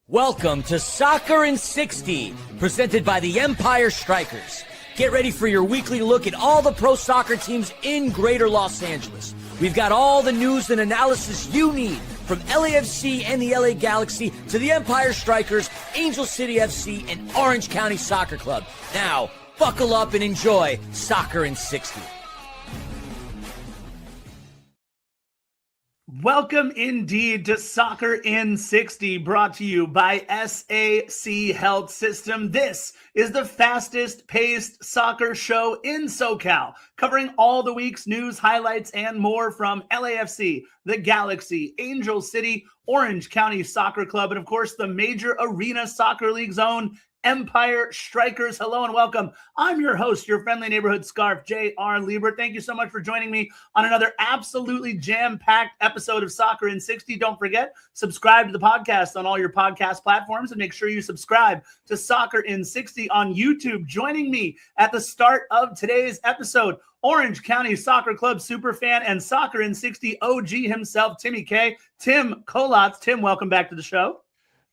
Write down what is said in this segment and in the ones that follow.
Welcome to Soccer in 60, presented by the Empire Strykers. Get ready for your weekly look at all the pro soccer teams in Greater Los Angeles. We've got all the news and analysis you need, from LAFC and the LA Galaxy to the Empire Strykers, Angel City FC, and Orange County Soccer Club. Now, buckle up and enjoy Soccer in 60. Welcome indeed to Soccer in 60, brought to you by SAC Health System. This is the fastest paced soccer show in SoCal, covering all the week's news, highlights, and more from LAFC, the Galaxy, Angel City, Orange County Soccer Club, and of course the Major Arena Soccer League's own Empire Strykers. Hello and welcome. I'm your host, your friendly neighborhood scarf, J.R. Liebert. Thank you so much for joining me on another absolutely jam-packed episode of Soccer in 60. Don't forget, subscribe to the podcast on all your podcast platforms and make sure you subscribe to Soccer in 60 on YouTube. Joining me at the start of today's episode, Orange County Soccer Club superfan and Soccer in 60 OG himself, Timmy K. Tim Kolotz. Tim, welcome back to the show.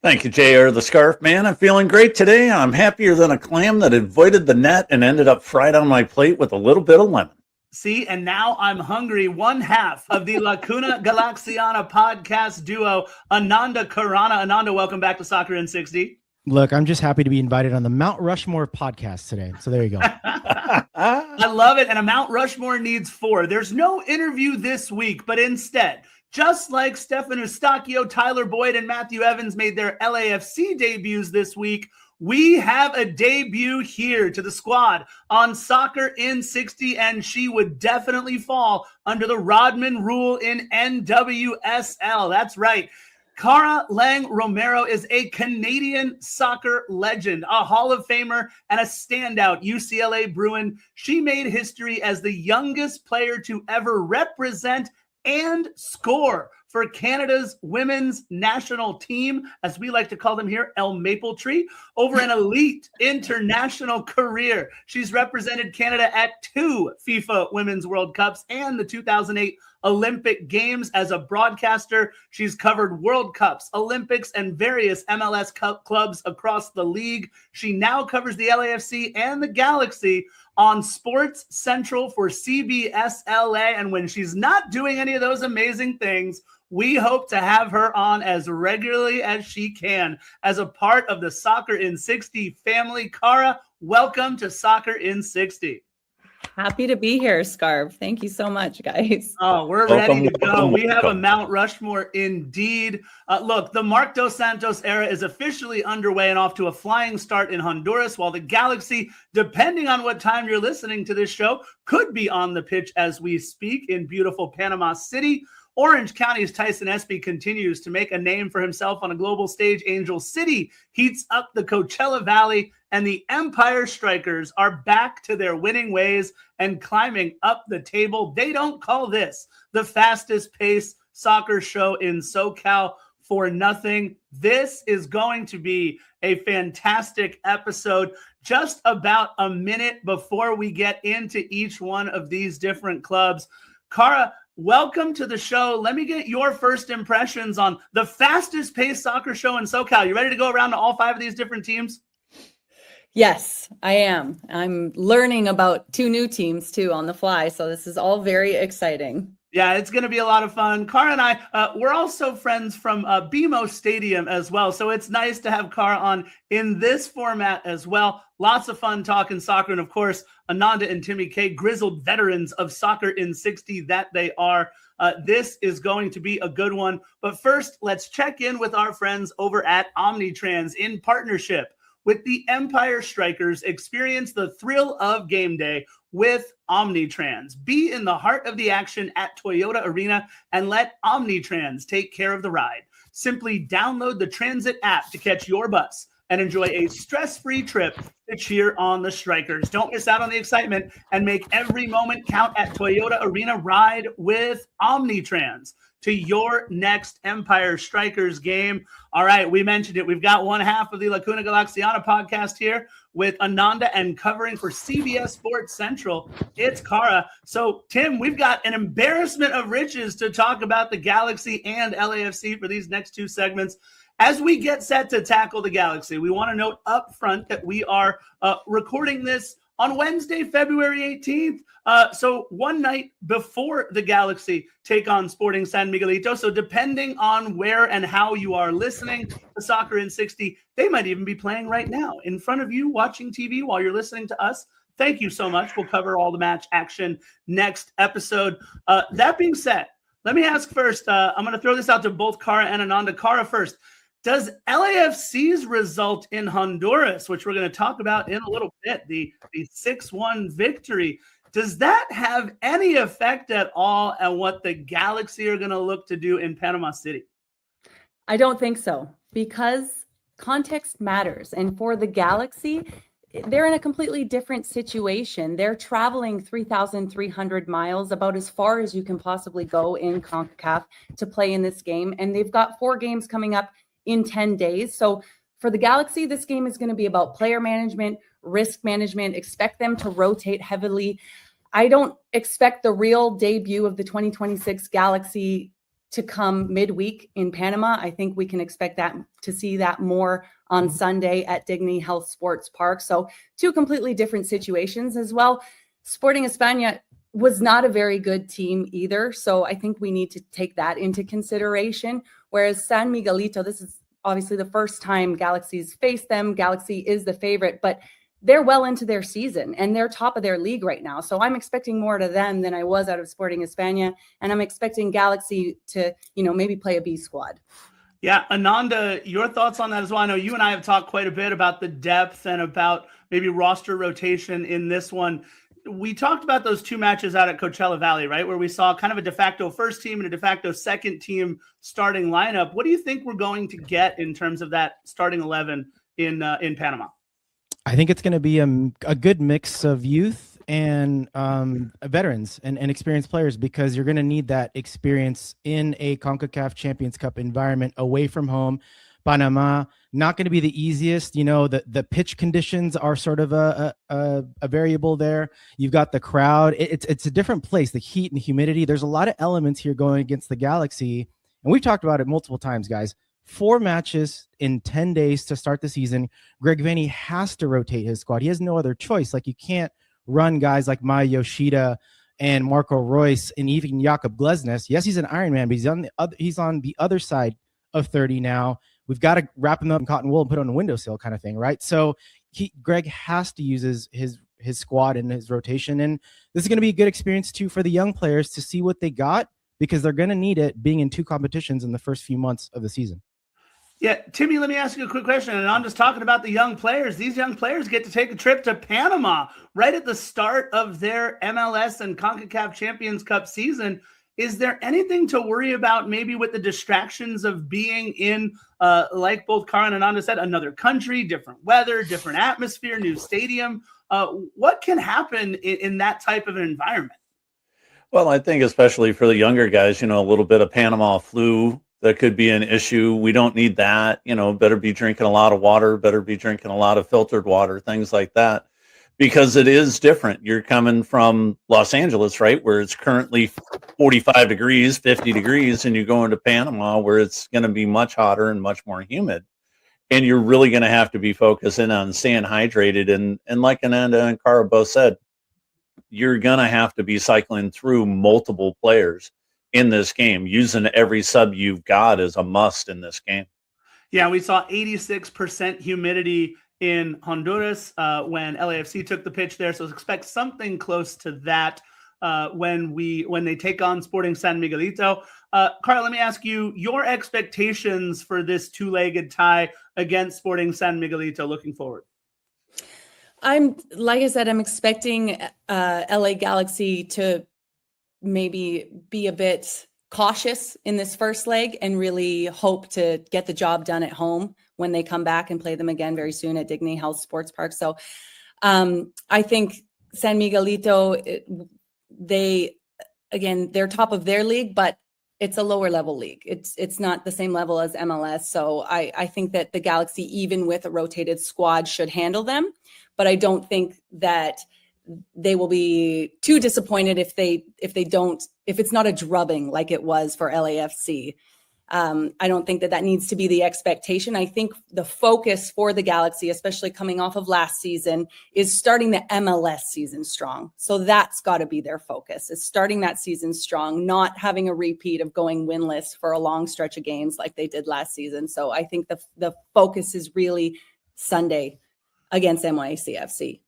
Thank you, JR the Scarf Man. I'm feeling great today. I'm happier than a clam that avoided the net and ended up fried on my plate with a little bit of lemon. See, and now I'm hungry. One half of the Lacuna Galaxiana podcast duo, Ananda Karana. Ananda, welcome back to Soccer in 60. Look, I'm just happy to be invited on the Mount Rushmore podcast today. So there you go. I love it. And a Mount Rushmore needs four. There's no interview this week, but instead, just like Steven Eustáquio, Tyler Boyd, and Matthew Evans made their LAFC debuts this week, we have a debut here to the squad on Soccer in 60, and she would definitely fall under the Rodman rule in NWSL. That's right. Kara Lang Romero is a Canadian soccer legend, a Hall of Famer, and a standout UCLA Bruin. She made history as the youngest player to ever represent and score for Canada's women's national team, as we like to call them here, El Maple Tree, over an elite international career. She's represented Canada at 2 FIFA Women's World Cups and the 2008 Olympic Games. As a broadcaster, she's covered World Cups, Olympics, and various MLS clubs across the league. She now covers the LAFC and the Galaxy on Sports Central for CBS LA. And when she's not doing any of those amazing things, we hope to have her on as regularly as she can as a part of the Soccer in 60 family. Kara, welcome to Soccer in 60. Happy to be here, Scarf. Thank you so much, guys. Oh, we're ready to go. We have a Mount Rushmore indeed. Look, the Marc Dos Santos era is officially underway and off to a flying start in Honduras, while the Galaxy, depending on what time you're listening to this show, could be on the pitch as we speak in beautiful Panama City. Orange County's Tyson Espy continues to make a name for himself on a global stage. Angel City heats up the Coachella Valley, and the Empire Strykers are back to their winning ways and climbing up the table. They don't call this the fastest paced soccer show in SoCal for nothing. This is going to be a fantastic episode. Just about a minute before we get into each one of these different clubs, Kara, welcome to the show. Let me get your first impressions on the fastest paced soccer show in SoCal. You ready to go around to all 5 of these different teams? Yes, I am. I'm learning about 2 new teams too on the fly. So this is all very exciting. Yeah, it's going to be a lot of fun. Kara and I, we're also friends from BMO Stadium as well. So it's nice to have Kara on in this format as well. Lots of fun talking soccer. And of course, Ananda and Timmy K, grizzled veterans of Soccer in 60 that they are. This is going to be a good one. But first, let's check in with our friends over at Omnitrans in partnership with the Empire Strykers. Experience the thrill of game day with Omnitrans. Be in the heart of the action at Toyota Arena and let Omnitrans take care of the ride. Simply download the Transit app to catch your bus and enjoy a stress-free trip to cheer on the Strykers. Don't miss out on the excitement and make every moment count at Toyota Arena. Ride with Omnitrans to your next Empire Strykers game. All right, we mentioned it. We've got one half of the Lacuna Galaxiana podcast here with Ananda, and covering for CBS Sports Central, it's Kara. So, Tim, we've got an embarrassment of riches to talk about the Galaxy and LAFC for these next 2 segments. as we get set to tackle the Galaxy, we want to note up front that we are recording this on Wednesday, February 18th. So one night before the Galaxy take on Sporting San Miguelito. So depending on where and how you are listening to Soccer in 60, they might even be playing right now in front of you watching TV while you're listening to us. Thank you so much. We'll cover all the match action next episode. That being said, let me ask first. I'm going to throw this out to both Kara and Ananda. Kara first. Does LAFC's result in Honduras, which we're going to talk about in a little bit, the 6-1 victory, does that have any effect at all on what the Galaxy are going to look to do in Panama City? I don't think so, because context matters. And for the Galaxy, they're in a completely different situation. They're traveling 3,300 miles, about as far as you can possibly go in CONCACAF to play in this game. And they've got 4 games coming up in 10 days. So for the Galaxy, this game is going to be about player management, risk management. Expect them to rotate heavily. I don't expect the real debut of the 2026 Galaxy to come midweek in Panama. I think we can expect that to see that more on Sunday at Dignity Health Sports Park. So 2 completely different situations as well. Sporting España was not a very good team either. So I think we need to take that into consideration. Whereas San Miguelito, this is obviously the first time Galaxy's faced them. Galaxy is the favorite, but they're well into their season and they're top of their league right now. So I'm expecting more to them than I was out of Sporting España. And I'm expecting Galaxy to, maybe play a B squad. Yeah, Ananda, your thoughts on that as well? I know you and I have talked quite a bit about the depth and about maybe roster rotation in this one. We talked about those 2 matches out at Coachella Valley, right, where we saw kind of a de facto first team and a de facto second team starting lineup. What do you think we're going to get in terms of that starting 11 in Panama? I think it's going to be a good mix of youth and veterans and experienced players, because you're going to need that experience in a CONCACAF Champions Cup environment away from home. Panama, not going to be the easiest. The pitch conditions are sort of a variable there. You've got the crowd. It's a different place, the heat and humidity. There's a lot of elements here going against the Galaxy. And we've talked about it multiple times, guys. 4 matches in 10 days to start the season. Greg Vanney has to rotate his squad. He has no other choice. Like, you can't run guys like Maya Yoshida and Marco Royce and even Jakob Glesnes. Yes, he's an Ironman, but he's on the other side of 30 now. We've got to wrap him up in cotton wool and put it on a windowsill kind of thing, right? So Greg has to use his squad and his rotation. And this is going to be a good experience, too, for the young players to see what they got, because they're going to need it being in 2 competitions in the first few months of the season. Yeah, Timmy, let me ask you a quick question. And I'm just talking about the young players. These young players get to take a trip to Panama right at the start of their MLS and CONCACAF Champions Cup season. Is there anything to worry about maybe with the distractions of being in, like both Kara and Ananda said, another country, different weather, different atmosphere, new stadium? What can happen in that type of an environment? Well, I think especially for the younger guys, a little bit of Panama flu, that could be an issue. We don't need that. Better be drinking a lot of water, better be drinking a lot of filtered water, things like that, because it is different. You're coming from Los Angeles, right, where it's currently 45 degrees, 50 degrees, and you go into Panama where it's going to be much hotter and much more humid. And you're really going to have to be focusing on staying hydrated. And like Ananda and Kara both said, you're going to have to be cycling through multiple players in this game. Using every sub you've got is a must in this game. Yeah, we saw 86% humidity in Honduras when LAFC took the pitch there. So expect something close to that when they take on Sporting San Miguelito. Kara, let me ask you your expectations for this 2-legged tie against Sporting San Miguelito looking forward. Like I said, I'm expecting LA Galaxy to maybe be a bit cautious in this first leg and really hope to get the job done at home when they come back and play them again very soon at Dignity Health Sports Park. So I think San Miguelito, they're top of their league, but it's a lower level league. It's not the same level as MLS. So I think that the Galaxy, even with a rotated squad, should handle them. But I don't think that they will be too disappointed if it's not a drubbing like it was for LAFC. I don't think that needs to be the expectation. I think the focus for the Galaxy, especially coming off of last season, is starting the MLS season strong. So that's got to be their focus, is starting that season strong, not having a repeat of going winless for a long stretch of games like they did last season. So I think the focus is really Sunday against NYCFC.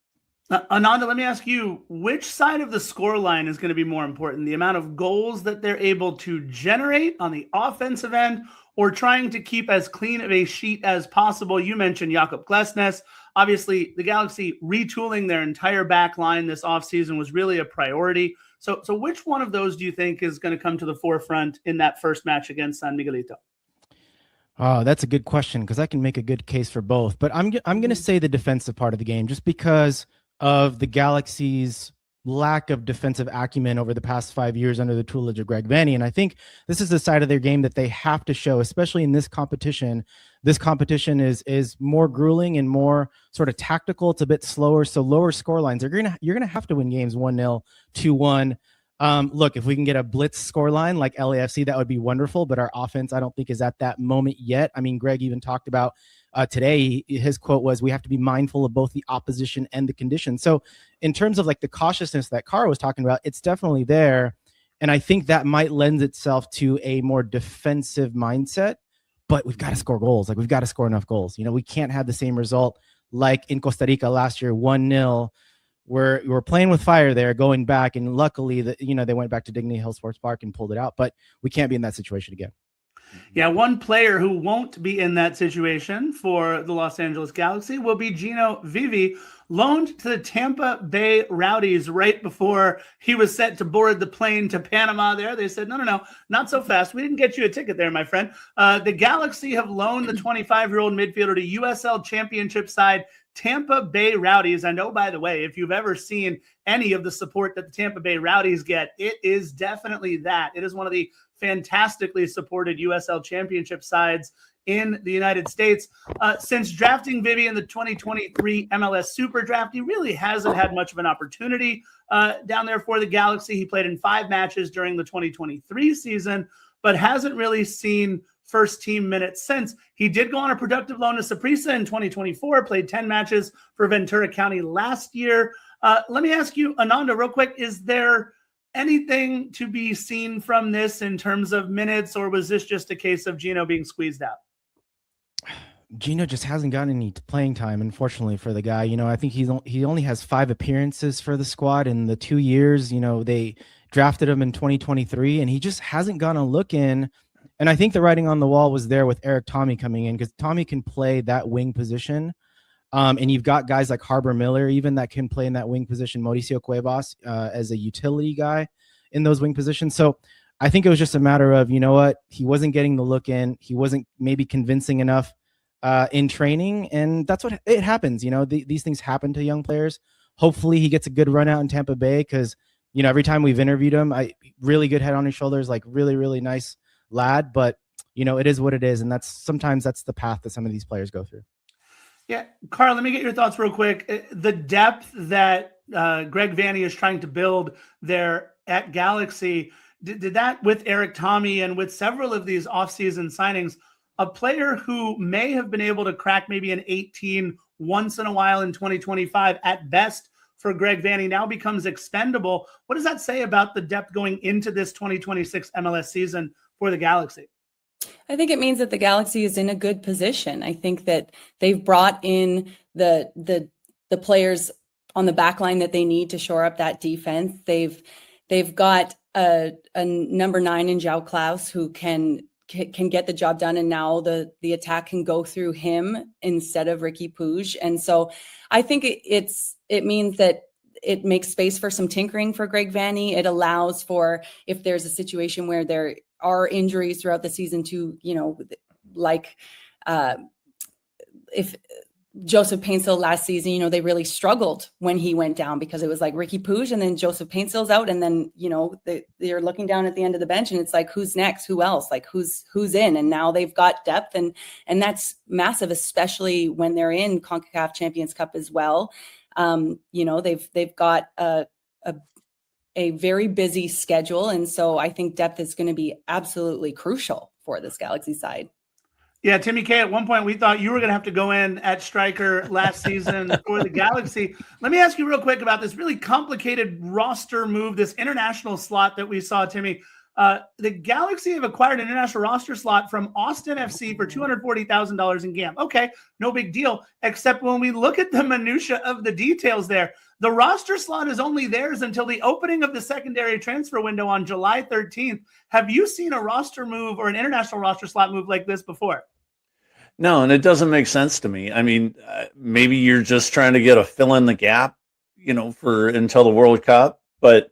Ananda, let me ask you, which side of the scoreline is going to be more important? The amount of goals that they're able to generate on the offensive end, or trying to keep as clean of a sheet as possible? You mentioned Jakob Glesnes. Obviously, the Galaxy retooling their entire back line this offseason was really a priority. So which one of those do you think is going to come to the forefront in that first match against San Miguelito? Oh, that's a good question, because I can make a good case for both. But I'm going to say the defensive part of the game, just because of the Galaxy's lack of defensive acumen over the past 5 years under the tutelage of Greg Vanney. And I think this is the side of their game that they have to show, especially in this competition. This competition is more grueling and more sort of tactical. It's a bit slower. So lower score lines. You're gonna have to win games 1-0, 2-1. Look, if we can get a blitz scoreline like LAFC, that would be wonderful. But our offense, I don't think, is at that moment yet. I mean, Greg even talked about today, his quote was, "We have to be mindful of both the opposition and the conditions." So in terms of like the cautiousness that Kara was talking about, it's definitely there. And I think that might lend itself to a more defensive mindset, but we've got to score goals. Like, we've got to score enough goals. You know, we can't have the same result like in Costa Rica last year, 1-0. We're playing with fire there, going back, and luckily they went back to Dignity Hill Sports Park and pulled it out, but we can't be in that situation again. Yeah, one player who won't be in that situation for the Los Angeles Galaxy will be Gino Vivi, loaned to the Tampa Bay Rowdies right before he was set to board the plane to Panama there. They said, no, not so fast. We didn't get you a ticket there, my friend. The Galaxy have loaned the 25-year-old midfielder to USL Championship side Tampa Bay Rowdies. And oh, by the way, if you've ever seen any of the support that the Tampa Bay Rowdies get, it is definitely that. It is one of the fantastically supported USL Championship sides in the United States. Since drafting Vivi in the 2023 MLS Super Draft, he really hasn't had much of an opportunity down there for the Galaxy. He played in 5 matches during the 2023 season, but hasn't really seen first team minutes since. He did go on a productive loan to Saprissa in 2024, played 10 matches for Ventura County last year. Let me ask you, Ananda, real quick, is there anything to be seen from this in terms of minutes, or was this just a case of Gino being squeezed out? Gino just hasn't gotten any playing time, unfortunately, for the guy. You know, I think he only has 5 appearances for the squad in the 2 years. You know, they drafted him in 2023, and he just hasn't gotten a look in. And I think the writing on the wall was there with Eric Tommy coming in, because Tommy can play that wing position. And you've got guys like Harbor Miller, even, that can play in that wing position, Mauricio Cuevas as a utility guy in those wing positions. So I think it was just a matter of, you know what, he wasn't getting the look in. He wasn't maybe convincing enough in training. And that's what it happens. You know, these things happen to young players. Hopefully he gets a good run out in Tampa Bay, because, you know, every time we've interviewed him, really good head on his shoulders, like really, really nice lad. But, you know, it is what it is. And sometimes that's the path that some of these players go through. Yeah, Carl, let me get your thoughts real quick. The depth that Greg Vanney is trying to build there at Galaxy, did that with Eric Tommy and with several of these offseason signings, a player who may have been able to crack maybe an 18 once in a while in 2025 at best for Greg Vanney now becomes expendable. What does that say about the depth going into this 2026 MLS season for the Galaxy? I think it means that the Galaxy is in a good position. I think that they've brought in the players on the back line that they need to shore up that defense. They've got a number 9 in João Klaus who can get the job done, and now the attack can go through him instead of Ricky Puig. And so I think it means that it makes space for some tinkering for Greg Vanney. It allows for, if there's a situation where there are injuries throughout the season, to, you know, like if Joseph Paintsill last season, you know, they really struggled when he went down, because it was like Ricky Puig and then Joseph Paintsill's out. And then, you know, they're looking down at the end of the bench and it's like, who's next? Who else? Like who's in? And now they've got depth, and that's massive, especially when they're in CONCACAF Champions Cup as well. You know, they've got a very busy schedule. And so I think depth is going to be absolutely crucial for this Galaxy side. Yeah, Timmy K, at one point we thought you were going to have to go in at striker last season for the Galaxy. Let me ask you real quick about this really complicated roster move, this international slot that we saw, Timmy. The Galaxy have acquired an international roster slot from Austin FC for $240,000 in GAM. Okay, no big deal, except when we look at the minutia of the details there, the roster slot is only theirs until the opening of the secondary transfer window on July 13th. Have you seen a roster move or an international roster slot move like this before? No, and it doesn't make sense to me. I mean, maybe you're just trying to get a fill in the gap, for until the World Cup, but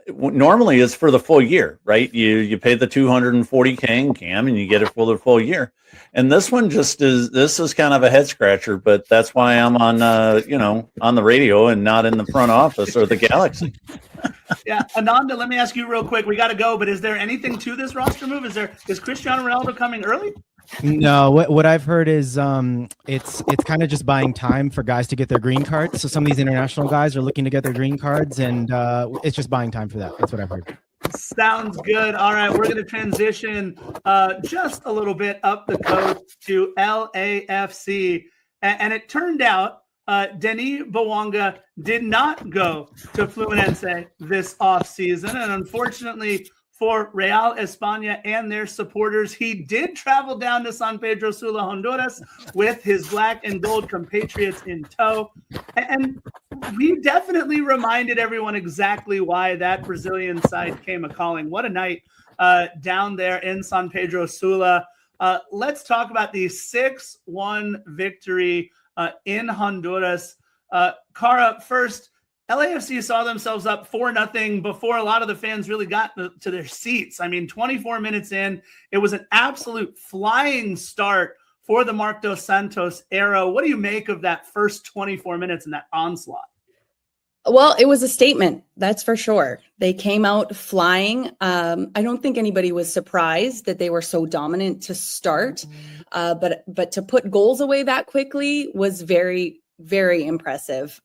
normally it's for the full year, right? You pay the $240K in CAM and you get it for the full year. And this one this is kind of a head scratcher, but that's why I'm on, on the radio and not in the front office or the Galaxy. Yeah, Ananda, let me ask you real quick. We got to go, but is there anything to this roster move? Is Cristiano Ronaldo coming early? No, what I've heard is it's kind of just buying time for guys to get their green cards. So some of these international guys are looking to get their green cards, and it's just buying time for that. That's what I've heard. Sounds good. All right, we're going to transition just a little bit up the coast to LAFC. And it turned out Denis Bouanga did not go to Fluminense this offseason. And unfortunately for Real España and their supporters, he did travel down to San Pedro Sula, Honduras with his black and gold compatriots in tow. And we definitely reminded everyone exactly why that Brazilian side came a-calling. What a night down there in San Pedro Sula. Let's talk about the 6-1 victory in Honduras. Kara, first, LAFC saw themselves up 4-0 before a lot of the fans really got to their seats. I mean, 24 minutes in, it was an absolute flying start for the Marc Dos Santos era. What do you make of that first 24 minutes and that onslaught? Well, it was a statement, that's for sure. They came out flying. I don't think anybody was surprised that they were so dominant to start, but to put goals away that quickly was very, very impressive.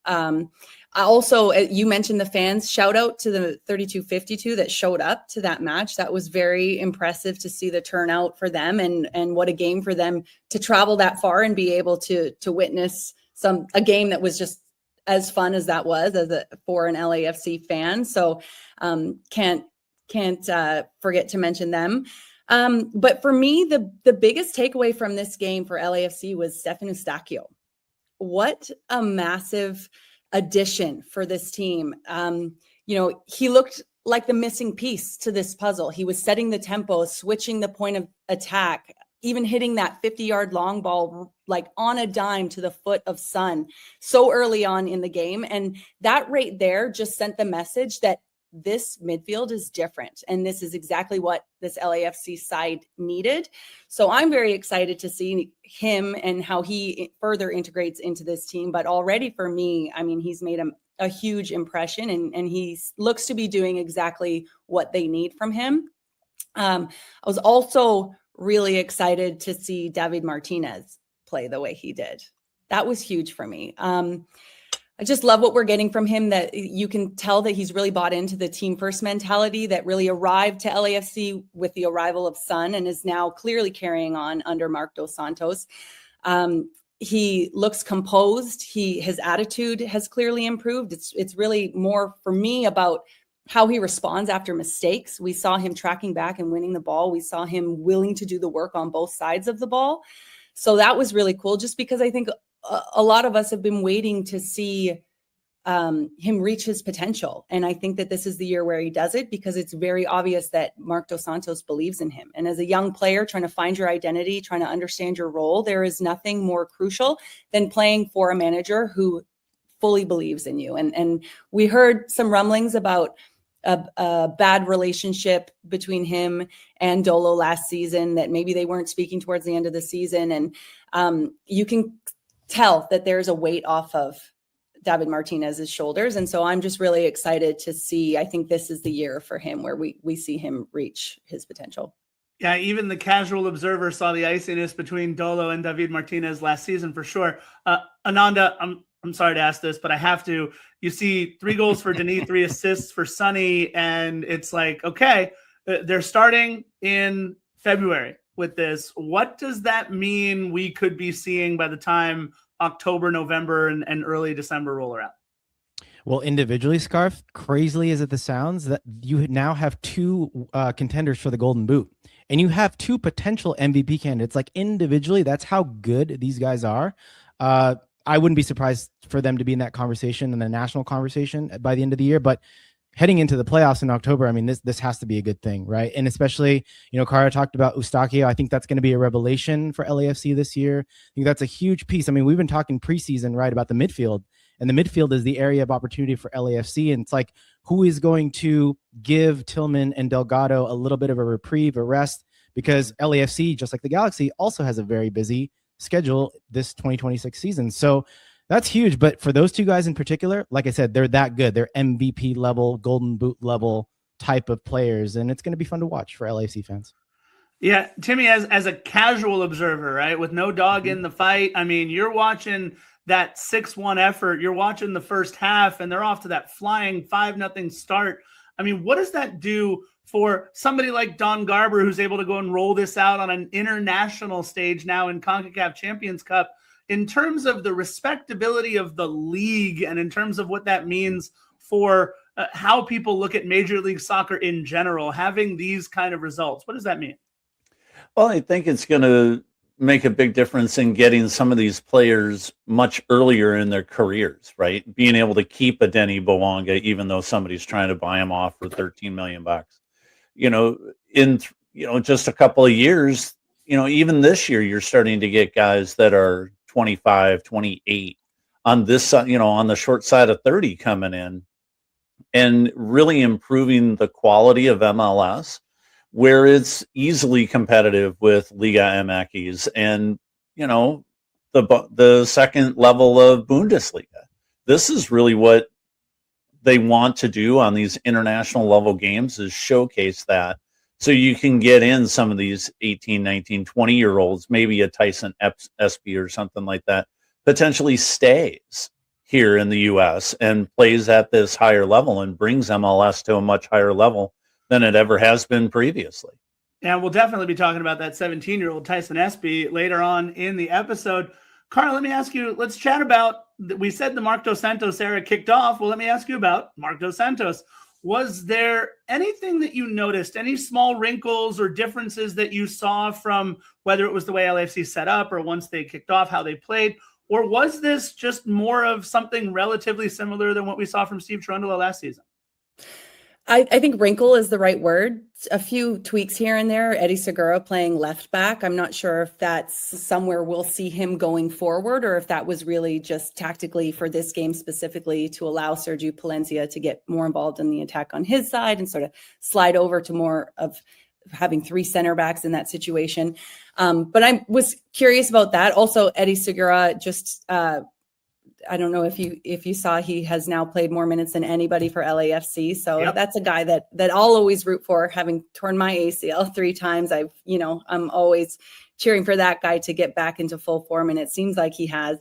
Also, you mentioned the fans. Shout out to the 3252 that showed up to that match. That was very impressive to see the turnout for them, and what a game for them to travel that far and be able to witness a game that was just as fun as that was for an LAFC fan. So can't forget to mention them. But for me, the biggest takeaway from this game for LAFC was Steven Eustáquio. What a massive addition for this team. He looked like the missing piece to this puzzle. He was setting the tempo, switching the point of attack, even hitting that 50-yard long ball like on a dime to the foot of Son so early on in the game. And that right there just sent the message that this midfield is different. And this is exactly what this LAFC side needed. So I'm very excited to see him and how he further integrates into this team. But already for me, I mean, he's made a huge impression, and he looks to be doing exactly what they need from him. I was also really excited to see David Martinez play the way he did. That was huge for me. I just love what we're getting from him, that you can tell that he's really bought into the team first mentality that really arrived to LAFC with the arrival of Son and is now clearly carrying on under Marc Dos Santos. He looks composed. His attitude has clearly improved. It's really more for me about how he responds after mistakes. We saw him tracking back and winning the ball. We saw him willing to do the work on both sides of the ball. So that was really cool, just because I think a lot of us have been waiting to see him reach his potential. And I think that this is the year where he does it, because it's very obvious that Marc Dos Santos believes in him. And as a young player trying to find your identity, trying to understand your role, there is nothing more crucial than playing for a manager who fully believes in you. And we heard some rumblings about a bad relationship between him and Dolo last season, that maybe they weren't speaking towards the end of the season. And you can tell that there's a weight off of David Martinez's shoulders. And so I'm just really excited to see, I think this is the year for him where we see him reach his potential. Yeah, even the casual observer saw the iciness between Dolo and David Martinez last season for sure. Ananda, I'm sorry to ask this, but I have to. You see 3 goals for Denis, 3 assists for Sonny, and it's like, okay, they're starting in February with this. What does that mean we could be seeing by the time October, November, and early December roll around? Well, individually, Scarf, crazily as it sounds, that you now have two contenders for the Golden Boot, and you have two potential MVP candidates. Like individually, that's how good these guys are. I wouldn't be surprised for them to be in that conversation, in the national conversation by the end of the year. But heading into the playoffs in October, I mean, this has to be a good thing, right? And especially, Kara talked about Eustáquio. I think that's going to be a revelation for LAFC this year. I think that's a huge piece. I mean, we've been talking preseason, right, about the midfield. And the midfield is the area of opportunity for LAFC. And it's like, who is going to give Tillman and Delgado a little bit of a reprieve, a rest? Because LAFC, just like the Galaxy, also has a very busy schedule this 2026 season. So that's huge. But for those two guys in particular, like I said, they're that good. They're MVP level, Golden Boot level type of players. And it's going to be fun to watch for LAFC fans. Yeah, Timmy, as a casual observer, right, with no dog in the fight, I mean, you're watching that 6-1 effort. You're watching the first half, and they're off to that flying 5-0 start. I mean, what does that do for somebody like Don Garber, who's able to go and roll this out on an international stage now in CONCACAF Champions Cup, in terms of the respectability of the league and in terms of what that means for how people look at Major League Soccer in general, having these kind of results? What does that mean? Well, I think it's going to make a big difference in getting some of these players much earlier in their careers, right? Being able to keep a Denny Bouanga, even though somebody's trying to buy him off for $13 million. In just a couple of years, even this year, you're starting to get guys that are 25, 28 on this, on the short side of 30 coming in and really improving the quality of MLS, where it's easily competitive with Liga MX and, the second level of Bundesliga. This is really what they want to do on these international level games, is showcase that. So you can get in some of these 18, 19, 20-year-olds, maybe a Tyson Espy or something like that, potentially stays here in the U.S. and plays at this higher level and brings MLS to a much higher level than it ever has been previously. And we'll definitely be talking about that 17-year-old Tyson Espy later on in the episode. Carl, let me ask you, let's chat about, we said the Marc Dos Santos era kicked off. Well, let me ask you about Marc Dos Santos. Was there anything that you noticed, any small wrinkles or differences that you saw from whether it was the way LAFC set up or once they kicked off, how they played? Or was this just more of something relatively similar than what we saw from Steve Cherundolo last season? I think wrinkle is the right word. A few tweaks here and there. Eddie Segura playing left back. I'm not sure if that's somewhere we'll see him going forward or if that was really just tactically for this game specifically to allow Sergio Palencia to get more involved in the attack on his side and sort of slide over to more of having three center backs in that situation. But I was curious about that. Also, Eddie Segura just I don't know if you saw, he has now played more minutes than anybody for LAFC. So yep. That's a guy that I'll always root for, having torn my ACL 3 times. I'm always cheering for that guy to get back into full form. And it seems like he has,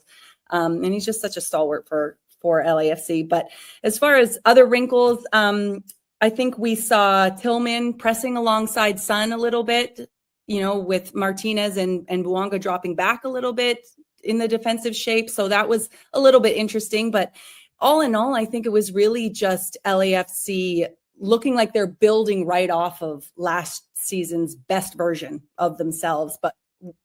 and he's just such a stalwart for LAFC. But as far as other wrinkles, I think we saw Tillman pressing alongside Son a little bit, with Martinez and Bouanga dropping back a little bit in the defensive shape. So that was a little bit interesting, but all in all, I think it was really just LAFC looking like they're building right off of last season's best version of themselves. But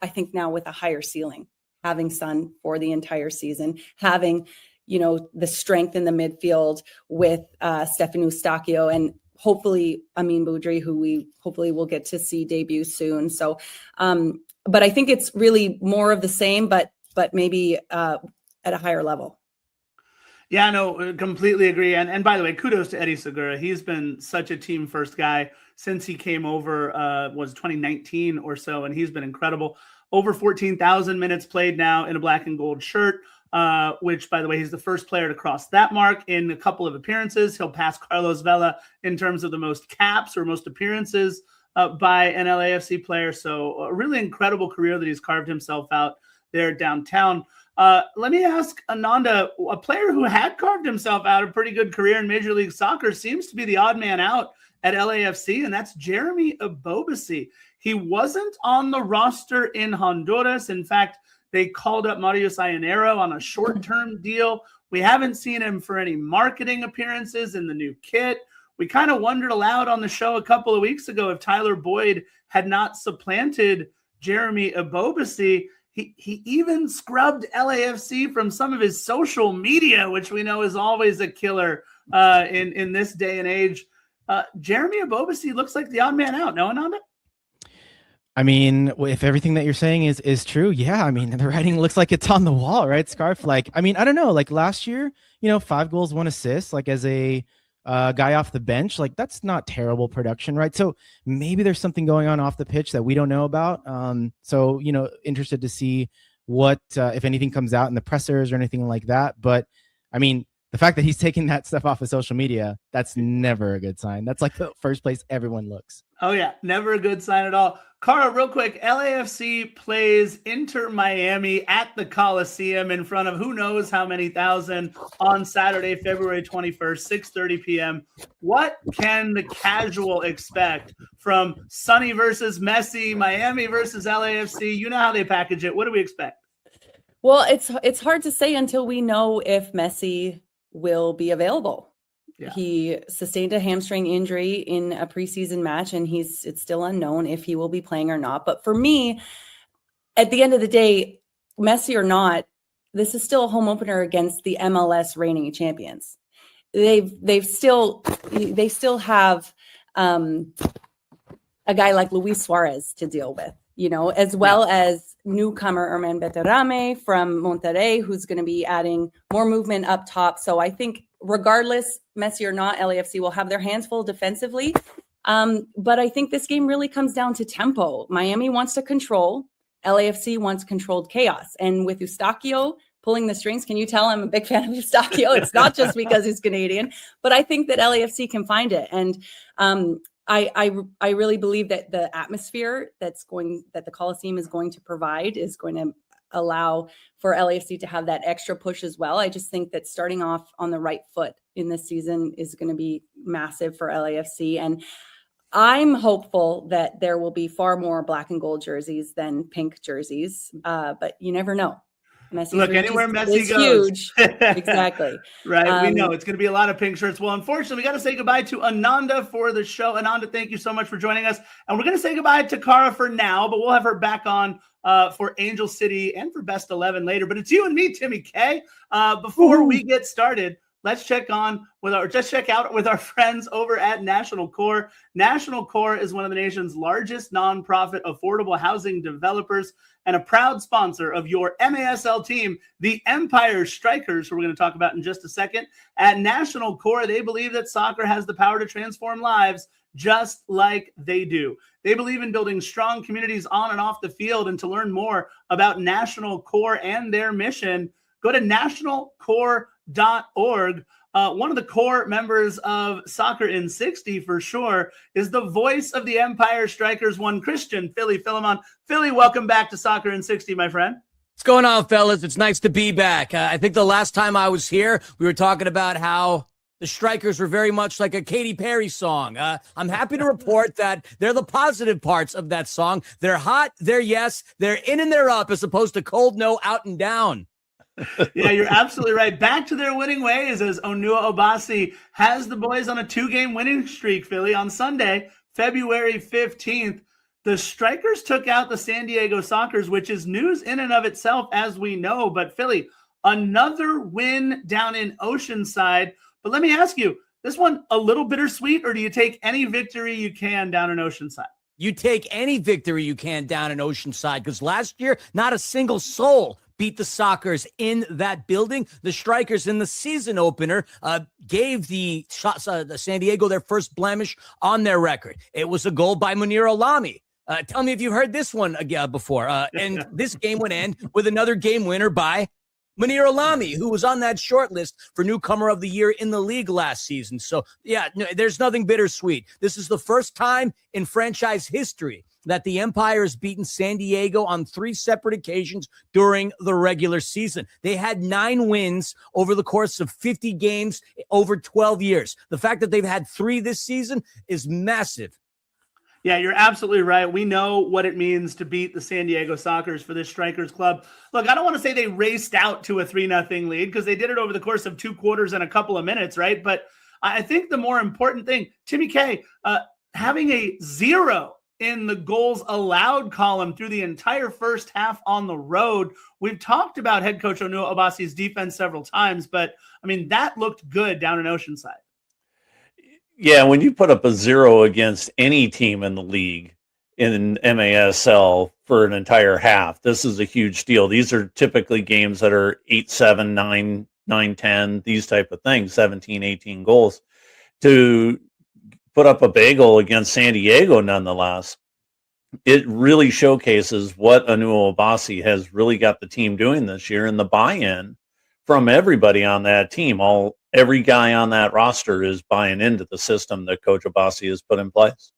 I think now with a higher ceiling, having Son for the entire season, having, the strength in the midfield with Steven Eustáquio and hopefully Amin Boudry, who we hopefully will get to see debut soon. So, but I think it's really more of the same, but maybe at a higher level. Yeah, no, completely agree. And by the way, kudos to Eddie Segura. He's been such a team first guy since he came over, was 2019 or so, and he's been incredible. Over 14,000 minutes played now in a black and gold shirt, which, by the way, he's the first player to cross that mark in a couple of appearances. He'll pass Carlos Vela in terms of the most caps or most appearances by an LAFC player. So a really incredible career that he's carved himself out there downtown. Let me ask Ananda, a player who had carved himself out a pretty good career in Major League Soccer seems to be the odd man out at LAFC, and that's Jeremy Ebobisse. He wasn't on the roster in Honduras. In fact, they called up Mario Sayonero on a short-term deal. We haven't seen him for any marketing appearances in the new kit. We kind of wondered aloud on the show a couple of weeks ago if Tyler Boyd had not supplanted Jeremy Ebobisse. He even scrubbed LAFC from some of his social media, which we know is always a killer in this day and age. Jeremy Ebobisse looks like the odd man out. No, Ananda? I mean, if everything that you're saying is true, yeah. I mean, the writing looks like it's on the wall, right? Scarf. Like, I mean, I don't know. Like last year, 5 goals, 1 assist. Like as a guy off the bench, like that's not terrible production, right? So maybe there's something going on off the pitch that we don't know about. So interested to see what if anything comes out in the pressers or anything like that. But I mean, the fact that he's taking that stuff off of social media, that's never a good sign. That's like the first place everyone looks. Oh yeah, never a good sign at all. Kara, real quick, LAFC plays Inter Miami at the Coliseum in front of who knows how many thousand on Saturday, February 21st, 6:30 p.m. What can the casual expect from Sonny versus Messi, Miami versus LAFC? You know how they package it. What do we expect? Well, it's hard to say until we know if Messi will be available. Yeah. He sustained a hamstring injury in a preseason match, and it's still unknown if he will be playing or not. But for me, at the end of the day, Messi or not, this is still a home opener against the MLS reigning champions. They still have a guy like Luis Suarez to deal with, as well as newcomer Herman Beterame from Monterrey, who's going to be adding more movement up top. So I think regardless, Messi or not, LAFC will have their hands full defensively. But I think this game really comes down to tempo. Miami wants to control. LAFC wants controlled chaos. And with Eustáquio pulling the strings, can you tell I'm a big fan of Eustáquio? It's not just because he's Canadian, but I think that LAFC can find it. And I really believe that the atmosphere that the Coliseum is going to provide is going to allow for LAFC to have that extra push as well. I just think that starting off on the right foot in this season is going to be massive for LAFC. And I'm hopeful that there will be far more black and gold jerseys than pink jerseys, but you never know. Messi's Look, anywhere Messi goes. Huge. Exactly. Right. We know it's going to be a lot of pink shirts. Well, unfortunately, we got to say goodbye to Ananda for the show. Ananda, thank you so much for joining us. And we're going to say goodbye to Kara for now, but we'll have her back on for Angel City and for Best 11 later. But it's you and me, Timmy K. Before we get started, let's check out with our friends over at National Core. National Core is one of the nation's largest nonprofit affordable housing developers and a proud sponsor of your MASL team, the Empire Strykers, who we're going to talk about in just a second. At National Core, they believe that soccer has the power to transform lives just like they do. They believe in building strong communities on and off the field. And to learn more about National Core and their mission, go to nationalcore.org. One of the core members of Soccer in 60 for sure is the voice of the Empire Strykers, one Christian Philly Philemon. Philly, welcome back to Soccer in 60, my friend. What's going on, fellas? It's nice to be back. I think the last time I was here, we were talking about how the Strykers were very much like a Katy Perry song. I'm happy to report that they're the positive parts of that song. They're hot, they're yes, they're in and they're up, as opposed to cold, no, out and down. Yeah, you're absolutely right. Back to their winning ways as Onua Obasi has the boys on a 2-game winning streak, Philly. On Sunday, February 15th, the Strykers took out the San Diego Sockers, which is news in and of itself, as we know. But Philly, another win down in Oceanside. But let me ask you, this one a little bittersweet, or do you take any victory you can down in Oceanside? You take any victory you can down in Oceanside, because last year, not a single soul beat the Sockers in that building. The Strykers in the season opener gave the San Diego their first blemish on their record. It was a goal by Munir Olami. Tell me if you've heard this one before. And this game would end with another game winner by Munir Olami, who was on that short list for newcomer of the year in the league last season. So, yeah, no, there's nothing bittersweet. This is the first time in franchise history that the Empire has beaten San Diego on 3 separate occasions during the regular season. They had 9 wins over the course of 50 games over 12 years. The fact that they've had 3 this season is massive. Yeah, you're absolutely right. We know what it means to beat the San Diego Sockers for this Strykers club. Look, I don't want to say they raced out to a 3-0 lead because they did it over the course of 2 quarters and a couple of minutes, right? But I think the more important thing, Timmy K, having a 0 in the goals allowed column through the entire first half on the road. We've talked about head coach Onua Obasi's defense several times, but I mean, that looked good down in Oceanside. Yeah, when you put up a 0 against any team in the league in MASL for an entire half, this is a huge deal. These are typically games that are 8-7, 9-10, these type of things, 17, 18 goals. To put up a bagel against San Diego, nonetheless, it really showcases what Onua Obasi has really got the team doing this year, and the buy-in from everybody on that team. Every guy on that roster is buying into the system that Coach Obasi has put in place.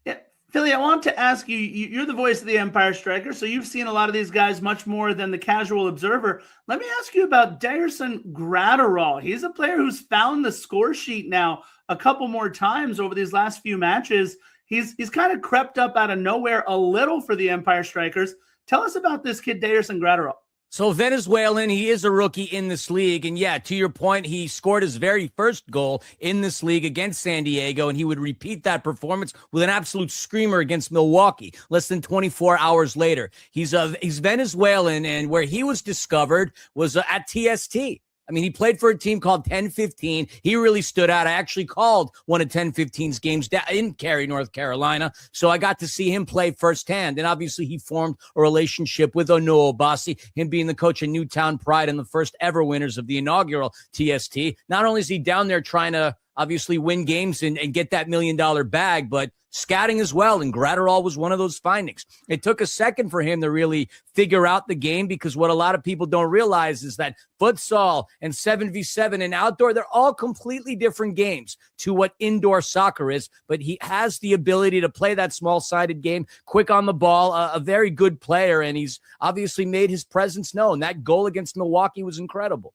Yeah, Philly, I want to ask you, you're the voice of the Empire Strikers, so you've seen a lot of these guys much more than the casual observer. Let me ask you about Dayerson Gratterall. He's a player who's found the score sheet now a couple more times over these last few matches. He's kind of crept up out of nowhere a little for the Empire Strikers. Tell us about this kid, Dayerson Gratterall. So Venezuelan, he is a rookie in this league. And yeah, to your point, he scored his very first goal in this league against San Diego, and he would repeat that performance with an absolute screamer against Milwaukee less than 24 hours later. He's Venezuelan, and where he was discovered was at TST. I mean, he played for a team called 1015. He really stood out. I actually called one of 1015's games in Cary, North Carolina. So I got to see him play firsthand. And obviously he formed a relationship with Onua Obasi, him being the coach of Newtown Pride and the first ever winners of the inaugural TST. Not only is he down there trying to obviously win games and get that $1 million bag, but scouting as well, and Gratterall was one of those findings. It took a second for him to really figure out the game, because what a lot of people don't realize is that futsal and 7v7 and outdoor, they're all completely different games to what indoor soccer is, but he has the ability to play that small-sided game, quick on the ball, a very good player, and he's obviously made his presence known. That goal against Milwaukee was incredible.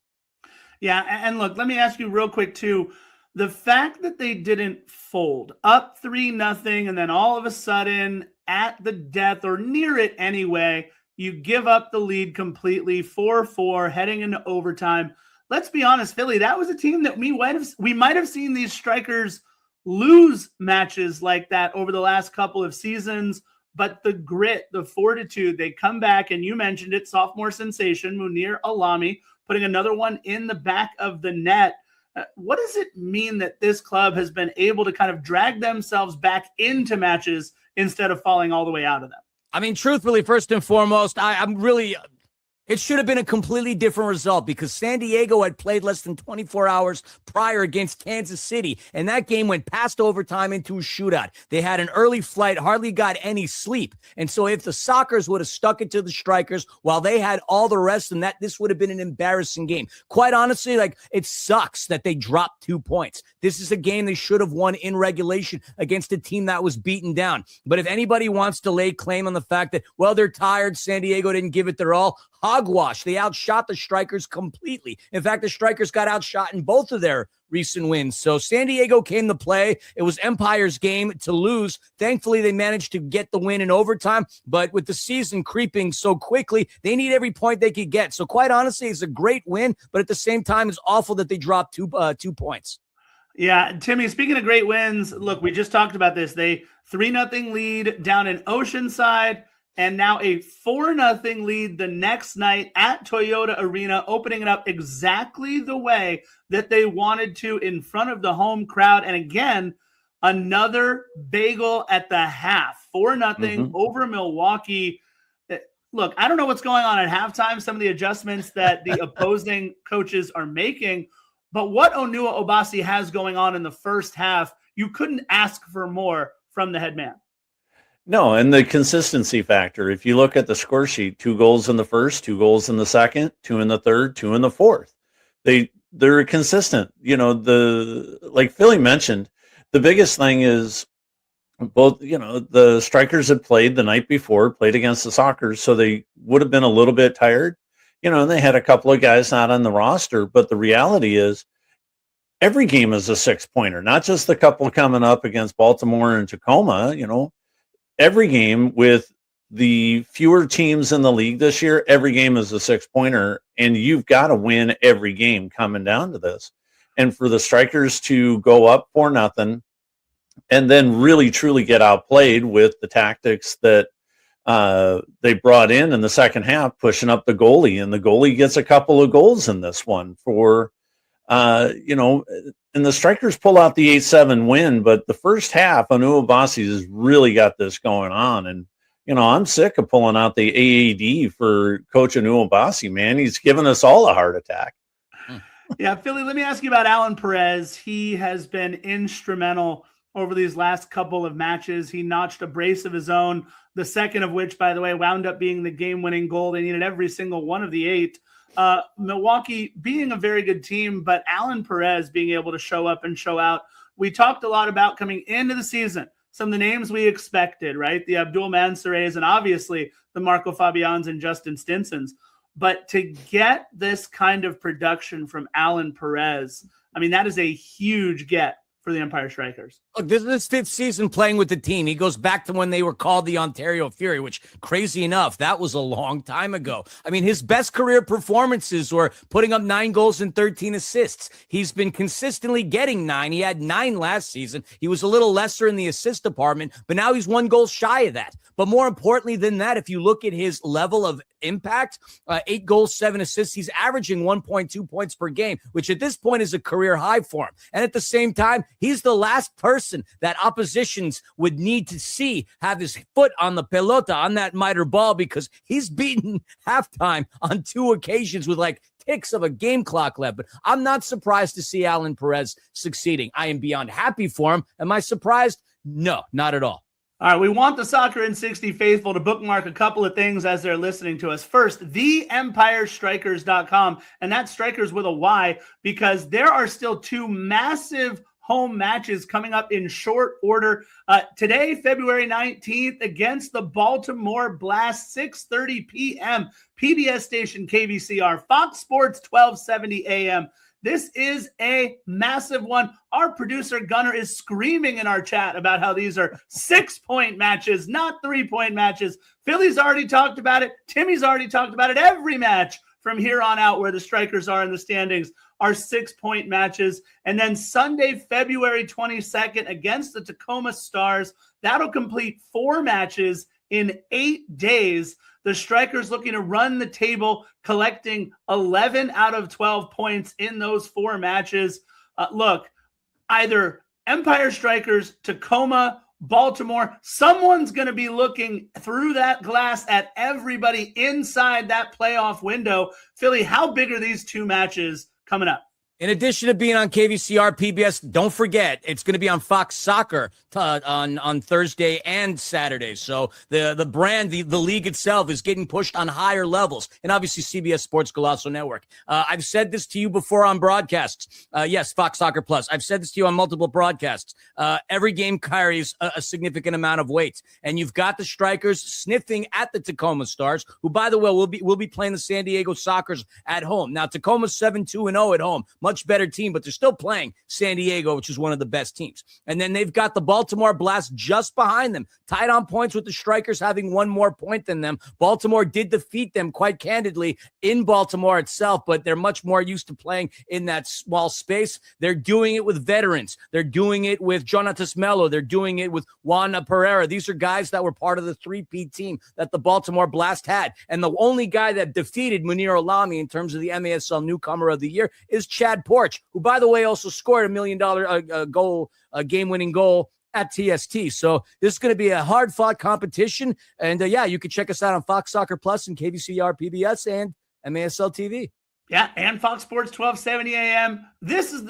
Yeah, and look, let me ask you real quick, too. The fact that they didn't fold up 3-0 and then all of a sudden at the death or near it anyway, you give up the lead completely, 4-4 heading into overtime. Let's be honest, Philly, that was a team that we might have seen these Strikers lose matches like that over the last couple of seasons, but the grit, the fortitude, they come back, and you mentioned it, sophomore sensation Munir Alami putting another one in the back of the net. What does it mean that this club has been able to kind of drag themselves back into matches instead of falling all the way out of them? I mean, truthfully, first and foremost, I'm really It should have been a completely different result because San Diego had played less than 24 hours prior against Kansas City, and that game went past overtime into a shootout. They had an early flight, hardly got any sleep. And so if the Sockers would have stuck it to the Strykers while they had all the rest, and that this would have been an embarrassing game. Quite honestly, like, it sucks that they dropped 2 points. This is a game they should have won in regulation against a team that was beaten down. But if anybody wants to lay claim on the fact that, well, they're tired, San Diego didn't give it their all, hogwash. They outshot the Strykers completely. In fact, the Strykers got outshot in both of their recent wins. So San Diego came to play. It was Empire's game to lose. Thankfully, they managed to get the win in overtime. But with the season creeping so quickly, they need every point they could get. So quite honestly, it's a great win. But at the same time, it's awful that they dropped 2 points. Yeah, Timmy, speaking of great wins, look, we just talked about this. They 3-0 lead down in Oceanside, and now a 4-0 lead the next night at Toyota Arena, opening it up exactly the way that they wanted to in front of the home crowd. And again, another bagel at the half, 4-0 over Milwaukee. Look, I don't know what's going on at halftime, some of the adjustments that the opposing coaches are making, but what Onua Obasi has going on in the first half, you couldn't ask for more from the head man. No, and the consistency factor. If you look at the score sheet, 2 goals in the first, 2 goals in the second, 2 in the third, 2 in the fourth. They're consistent. You know, like Philly mentioned, the biggest thing is both, the Strykers had played the night before, played against the Sockers, so they would have been a little bit tired. And they had a couple of guys not on the roster, but the reality is every game is a 6-pointer, not just the couple coming up against Baltimore and Tacoma. every game with the fewer teams in the league this year, every game is a 6-pointer, and you've got to win every game coming down to this. And for the Strykers to go up 4-0 and then really truly get outplayed with the tactics that they brought in the second half, pushing up the goalie, and the goalie gets a couple of goals in this one for, and the Strykers pull out the 8-7 win, but the first half, Oluwabasi has really got this going on. And, I'm sick of pulling out the AAD for Coach Oluwabasi, man. He's given us all a heart attack. Yeah, Philly, let me ask you about Alan Perez. He has been instrumental over these last couple of matches. He notched a brace of his own, the second of which, by the way, wound up being the game-winning goal. They needed every single one of the 8. Milwaukee being a very good team, but Alan Perez being able to show up and show out. We talked a lot about coming into the season, some of the names we expected, right? The Abdul Mansourés and obviously the Marco Fabians and Justin Stinsons. But to get this kind of production from Alan Perez, I mean, that is a huge get for the Empire Strykers. Look, this is his 5th season playing with the team. He goes back to when they were called the Ontario Fury, which, crazy enough, that was a long time ago. I mean, his best career performances were putting up 9 goals and 13 assists. He's been consistently getting 9. He had 9 last season. He was a little lesser in the assist department, but now he's 1 goal shy of that. But more importantly than that, if you look at his level of impact, 8 goals, 7 assists, he's averaging 1.2 points per game, which at this point is a career high for him. And at the same time, he's the last person that oppositions would need to see have his foot on the pelota, on that miter ball, because he's beaten halftime on 2 occasions with like ticks of a game clock left. But I'm not surprised to see Alan Perez succeeding. I am beyond happy for him. Am I surprised? No, not at all. All right, we want the Soccer in 60 faithful to bookmark a couple of things as they're listening to us. First, theempirestrykers.com, and that's Strykers with a Y, because there are still 2 massive home matches coming up in short order. Today, February 19th, against the Baltimore Blast, 6:30 p.m., PBS station KVCR, Fox Sports 1270 a.m. This is a massive one. Our producer Gunnar is screaming in our chat about how these are 6-point matches, not 3-point matches. Philly's already talked about it. Timmy's already talked about it. Every match from here on out where the Strykers are in the standings are 6-point matches. And then Sunday, February 22nd against the Tacoma Stars, that'll complete 4 matches in 8 days. The Strykers looking to run the table, collecting 11 out of 12 points in those 4 matches. Look, either Empire Strykers, Tacoma, Baltimore, someone's going to be looking through that glass at everybody inside that playoff window. Philly, how big are these 2 matches coming up? In addition to being on KVCR, PBS, don't forget, it's going to be on Fox Soccer on Thursday and Saturday. So the brand, the league itself is getting pushed on higher levels. And obviously CBS Sports Golazo Network. I've said this to you before on broadcasts. Yes, Fox Soccer Plus. I've said this to you on multiple broadcasts. Every game carries a significant amount of weight. And you've got the Strykers sniffing at the Tacoma Stars, who, by the way, will be playing the San Diego Sockers at home. Now, Tacoma's 7-2-0 at home. Much better team, but they're still playing San Diego, which is one of the best teams. And then they've got the Baltimore Blast just behind them, tied on points with the Strykers having 1 more point than them. Baltimore did defeat them quite candidly in Baltimore itself, but they're much more used to playing in that small space. They're doing it with veterans. They're doing it with Jonatas Melo. They're doing it with Juan Pereira. These are guys that were part of the 3P team that the Baltimore Blast had. And the only guy that defeated Munir Olami in terms of the MASL Newcomer of the Year is Chad Porch, who, by the way, also scored $1 million goal, a game-winning goal at TST. So this is going to be a hard-fought competition. And, you can check us out on Fox Soccer Plus and KVCR PBS and MASL TV. Yeah, and Fox Sports 1270 a.m.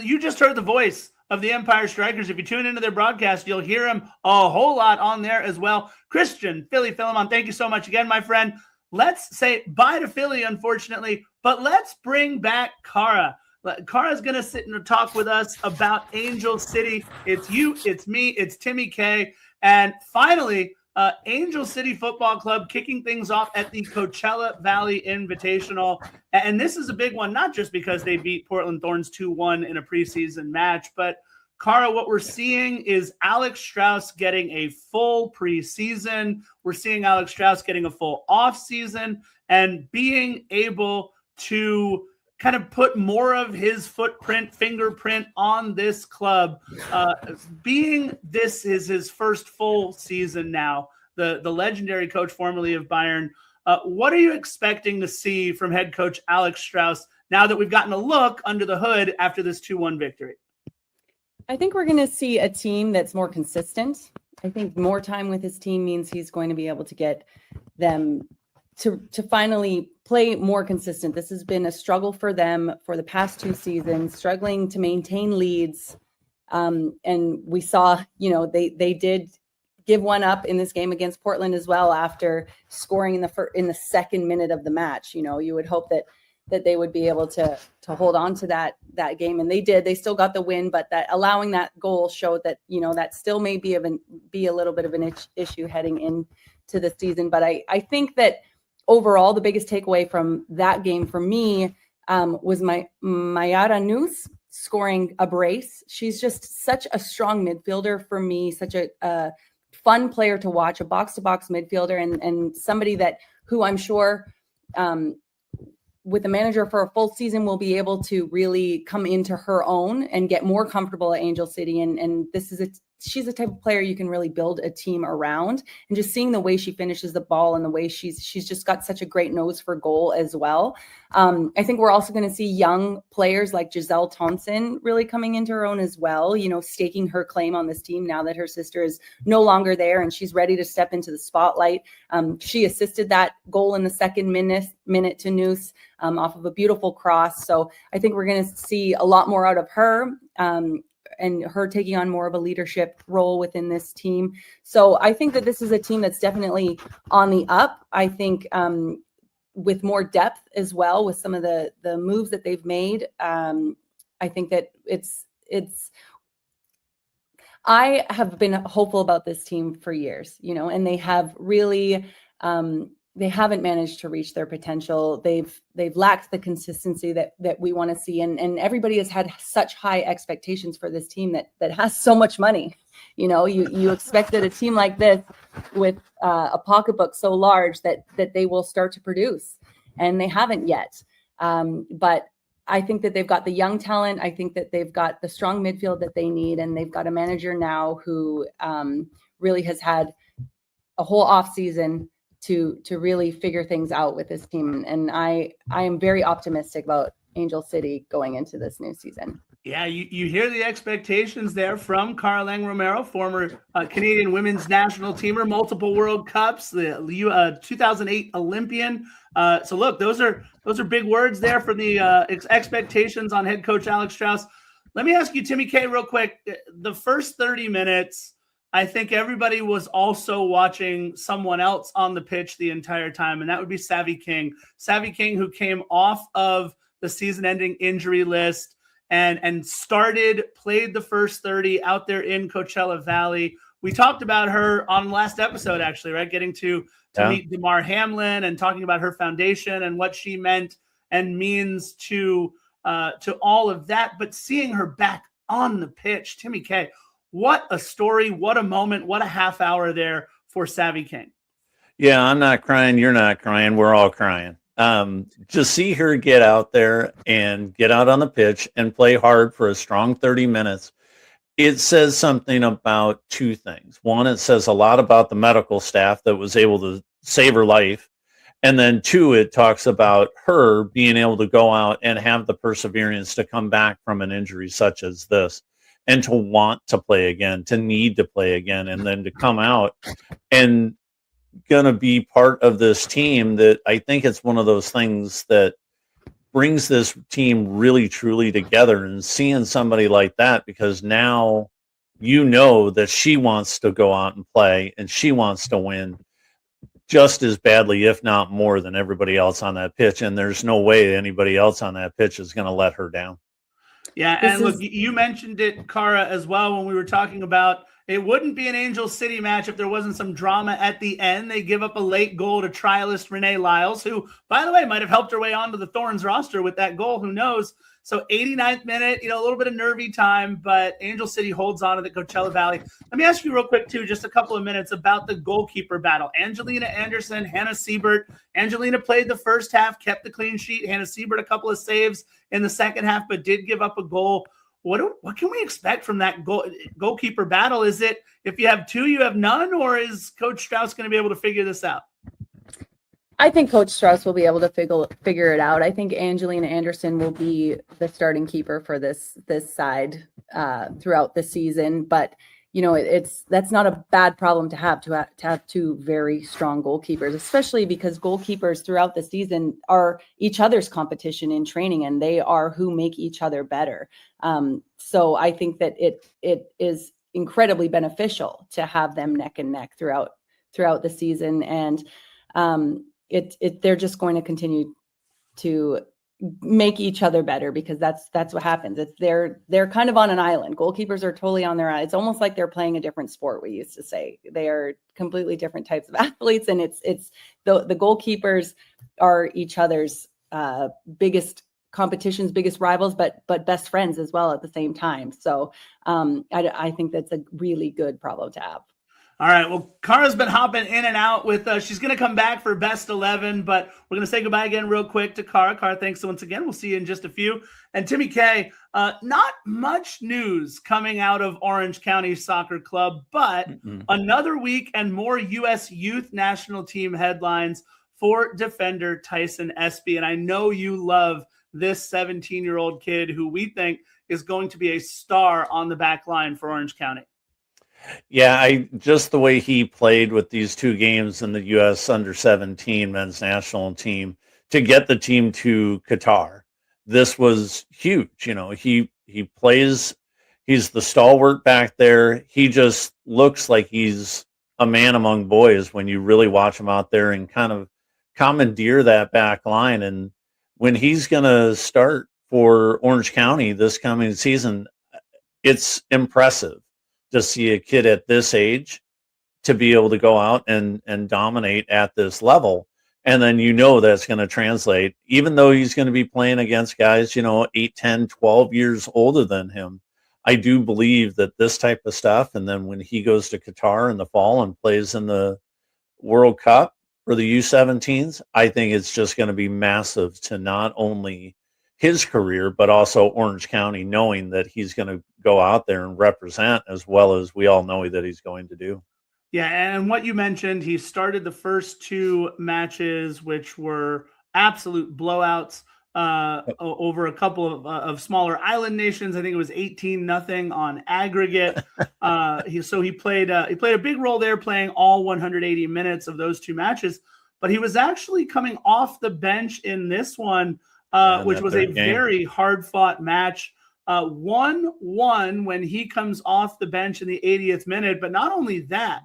You just heard the voice of the Empire Strykers. If you tune into their broadcast, you'll hear him a whole lot on there as well. Christian, Philly Philemon, thank you so much again, my friend. Let's say bye to Philly, unfortunately, but let's bring back Kara. Kara's going to sit and talk with us about Angel City. It's you, it's me, it's Timmy K. And finally, Angel City Football Club kicking things off at the Coachella Valley Invitational. And this is a big one, not just because they beat Portland Thorns 2-1 in a preseason match, but Kara, what we're seeing is Alex Strauss getting a full preseason. We're seeing Alex Strauss getting a full offseason and being able to kind of put more of his fingerprint on this club. Being this is his first full season now, the legendary coach formerly of Bayern. What are you expecting to see from head coach Alex Strauss now that we've gotten a look under the hood after this 2-1 victory? I think we're going to see a team that's more consistent. I think more time with his team means he's going to be able to get them to finally play more consistent. This has been a struggle for them for the past 2 seasons, struggling to maintain leads. And we saw, they did give one up in this game against Portland as well after scoring in the second minute of the match. You would hope that they would be able to hold on to that game, and they did. They still got the win, but that allowing that goal showed that that still may be a little bit of an issue heading into the season. But I think that overall the biggest takeaway from that game for me was Mayara Nus scoring a brace. She's just such a strong midfielder for me, such a fun player to watch, a box-to-box midfielder, and somebody who I'm sure with the manager for a full season will be able to really come into her own and get more comfortable at Angel City. And she's the type of player you can really build a team around. And just seeing the way she finishes the ball and the way she's just got such a great nose for goal as well. I think we're also going to see young players like Giselle Thompson really coming into her own as well, staking her claim on this team now that her sister is no longer there and she's ready to step into the spotlight. She assisted that goal in the second minute to Noose off of a beautiful cross. So I think we're going to see a lot more out of her. And her taking on more of a leadership role within this team. So I think that this is a team that's definitely on the up. I think with more depth as well, with some of the moves that they've made, I think that I have been hopeful about this team for years, and they have really, they haven't managed to reach their potential. They've lacked the consistency that we want to see. And everybody has had such high expectations for this team that has so much money. You expect that a team like this with a pocketbook so large that they will start to produce, and they haven't yet. But I think that they've got the young talent. I think that they've got the strong midfield that they need. And they've got a manager now who really has had a whole off season to really figure things out with this team. And I am very optimistic about Angel City going into this new season. Yeah, you hear the expectations there from Kara Lang Romero, former Canadian women's national teamer, multiple World Cups, the 2008 Olympian. So look, those are big words there for the expectations on head coach Alex Strauss. Let me ask you, Timmy K, real quick. The first 30 minutes, I think everybody was also watching someone else on the pitch the entire time, and that would be Savvy King. Savvy King, who came off of the season-ending injury list and played the first 30 out there in Coachella Valley. We talked about her on last episode, actually, right? Getting to meet Damar Hamlin and talking about her foundation and what she meant and means to all of that. But seeing her back on the pitch, Timmy K, what a story, what a moment, what a half hour there for Savvy King. Yeah, I'm not crying. You're not crying. We're all crying. To see her get out there and get out on the pitch and play hard for a strong 30 minutes, it says something about 2 things. One, it says a lot about the medical staff that was able to save her life. And then 2, it talks about her being able to go out and have the perseverance to come back from an injury such as this, and to want to play again, to need to play again, and then to come out and going to be part of this team that I think it's one of those things that brings this team really, truly together. And seeing somebody like that, because now that she wants to go out and play and she wants to win just as badly, if not more, than everybody else on that pitch. And there's no way anybody else on that pitch is going to let her down. Yeah, and look, you mentioned it, Kara, as well, when we were talking about It wouldn't be an Angel City match if there wasn't some drama at the end. They give up a late goal to trialist Renee Lyles, who, by the way, might have helped her way onto the Thorns roster with that goal. Who knows? So 89th minute, a little bit of nervy time, but Angel City holds on to the Coachella Valley. Let me ask you real quick, too, just a couple of minutes about the goalkeeper battle. Angelina Anderson, Hannah Siebert. Angelina played the first half, kept the clean sheet. Hannah Siebert, a couple of saves in the second half, but did give up a goal. What can we expect from that goalkeeper battle? Is it if you have two, you have none, or is Coach Strauss going to be able to figure this out? I think Coach Strauss will be able to figure it out. I think Angelina Anderson will be the starting keeper for this side throughout the season. But that's not a bad problem to have two very strong goalkeepers, especially because goalkeepers throughout the season are each other's competition in training, and they are who make each other better. So I think that it is incredibly beneficial to have them neck and neck throughout the season, and they're just going to continue to make each other better, because that's what happens. They're kind of on an island. Goalkeepers are totally on their island. It's almost like they're playing a different sport. We used to say they are completely different types of athletes, and it's the goalkeepers are each other's biggest competition's biggest rivals, but best friends as well at the same time. So I think that's a really good problem to have. All right. Well, Kara's been hopping in and out with she's going to come back for best 11, but we're going to say goodbye again real quick to Kara. Kara, thanks once again. We'll see you in just a few. And Timmy K, not much news coming out of Orange County Soccer Club, but another week and more U.S. Youth National Team headlines for defender Tyson Espy. And I know you love this 17-year-old kid who we think is going to be a star on the back line for Orange County. Yeah, just the way he played with these two games in the U.S. under-17 men's national team to get the team to Qatar. This was huge. He plays, he's the stalwart back there. He just looks like he's a man among boys when you really watch him out there and kind of commandeer that back line. And when he's going to start for Orange County this coming season, it's impressive to see a kid at this age to be able to go out and dominate at this level. And then that's going to translate, even though he's going to be playing against guys, 8, 10, 12 years older than him. I do believe that this type of stuff, and then when he goes to Qatar in the fall and plays in the World Cup for the U17s, I think it's just going to be massive to not only his career, but also Orange County, knowing that he's going to go out there and represent as well as we all know that he's going to do. Yeah, and what you mentioned, he started the first two matches, which were absolute blowouts over a couple of smaller island nations. I think it was 18-0 on aggregate. He played a big role there, playing all 180 minutes of those two matches. But he was actually coming off the bench in this one, which was a very hard-fought match. 1-1 when he comes off the bench in the 80th minute. But not only that,